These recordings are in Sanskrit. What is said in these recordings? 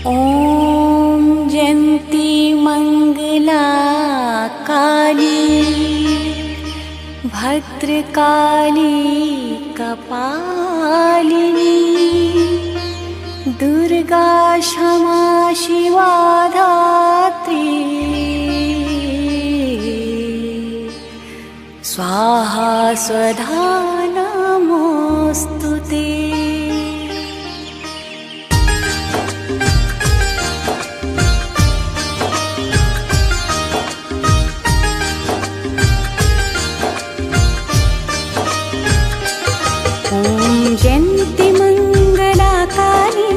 ॐ जयन्ती मंगला काली भद्रकाली कपालिनी दुर्गा क्षमा शिवा धात्री स्वाहा स्वधा नमोऽस्तुते। ॐ जयन्ती मंगला काली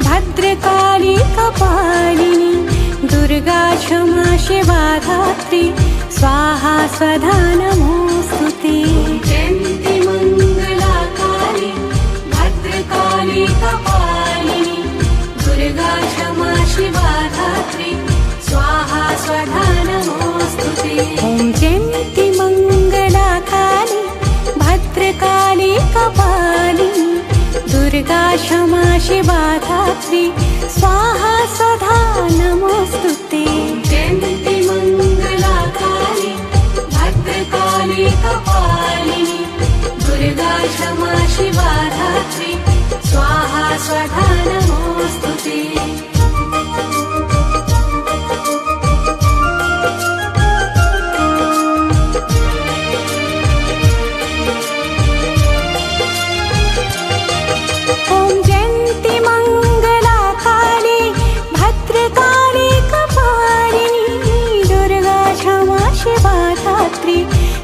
भद्रकाली कपालिनी दुर्गा क्षमा शिवा धात्री स्वाहा स्वधा नमोऽस्तुते। जयन्ती मंगला काली भद्रकाली कपालिनी दुर्गा क्षमा शिवा धात्री स्वाहा स्वधा नमोऽस्तुते। ॐ जयन्ती मंगला काली भद्रकाली कपालिनी दुर्गा क्षमा शिवा धात्री स्वाहा स्वधा नमोऽस्तुते। जयन्ती मंगला काली भद्रकाली कपालिनी दुर्गा क्षमा शिवा धात्री स्वाहा स्वधा नमोऽस्तुते।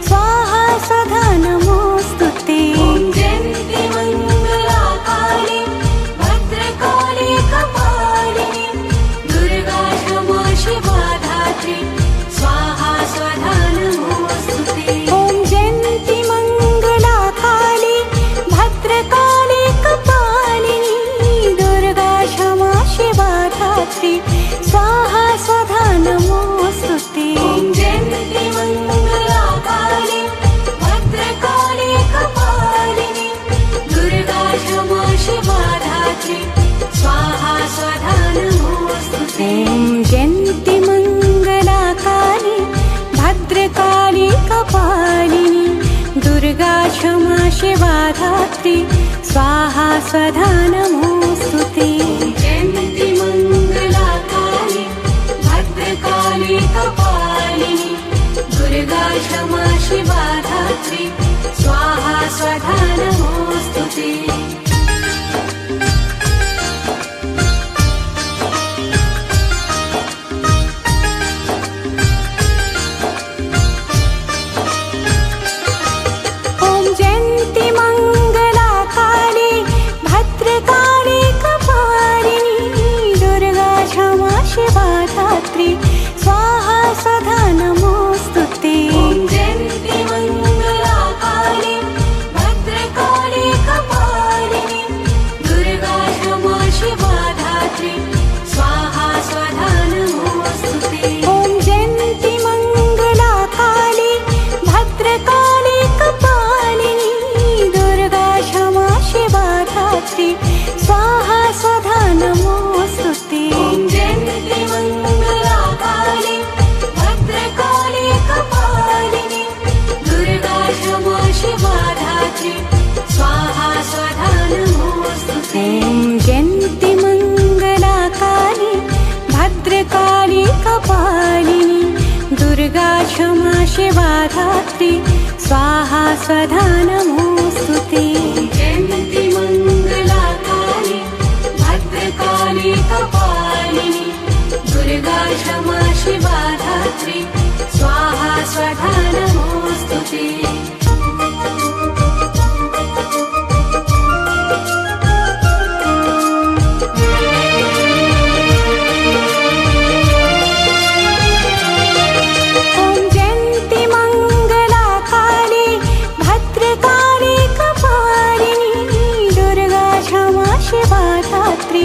स्वाहा स्वधा नमोऽस्तुते। जयन्ती मंगला काली भद्रकाली कपालिनी दुर्गा क्षमा शिवा धात्री स्वाहा स्वधा नमोऽस्तुते। ॐ जयन्ती मंगला काली भद्रकाली कपालिनी दुर्गा क्षमा शिवा धात्री स्वाहा स्वधा नमोऽस्तुते। जयन्ती मंगला काली भद्रकाली कपालिनी दुर्गा क्षमा शिवा धात्री स्वाहा स्वधा नमोऽस्तुते। जयन्ती मंगला काली भद्रकाली कपालिनी दुर्गा क्षमा शिवा धात्री स्वाहा स्वधा नमोऽस्तुते। जयन्ती मंगला काली भद्रकाली कपालिनी दुर्गा क्षमा शिवा धात्री स्वाहा स्वधा नमोऽस्तुते। ॐ जयन्ती मंगला काली भद्रकाली कपालिनी दुर्गा क्षमा शिवा धात्री स्वाहा स्वधा नमोऽस्तुते। जयन्ती मंगला काली भद्रकाली कपालिनी दुर्गा क्षमा शिवा धात्री स्वाहा स्वधा नमोऽस्तुते। ॐ जयन्ती मंगला काली भद्रकाली कपालिनी दुर्गा क्षमा शिवा धात्री स्वाहा स्वधा नमोऽस्तुते। जयन्ती मंगला काली भद्रकाली कपालिनी दुर्गा क्षमा शिवा धात्री स्वाहा स्वधा नमोऽस्तुते। जयन्ती मंगला काली भद्रकाली कपालिनी दुर्गा क्षमा शिवा धात्री स्वाहा स्वधा नमोऽस्तुते। जयन्ती मंगला काली भद्रकाली कपालिनी दुर्गा क्षमा शिवा धात्री स्वाहा स्वधा नमोऽस्तुते। शिवा धात्री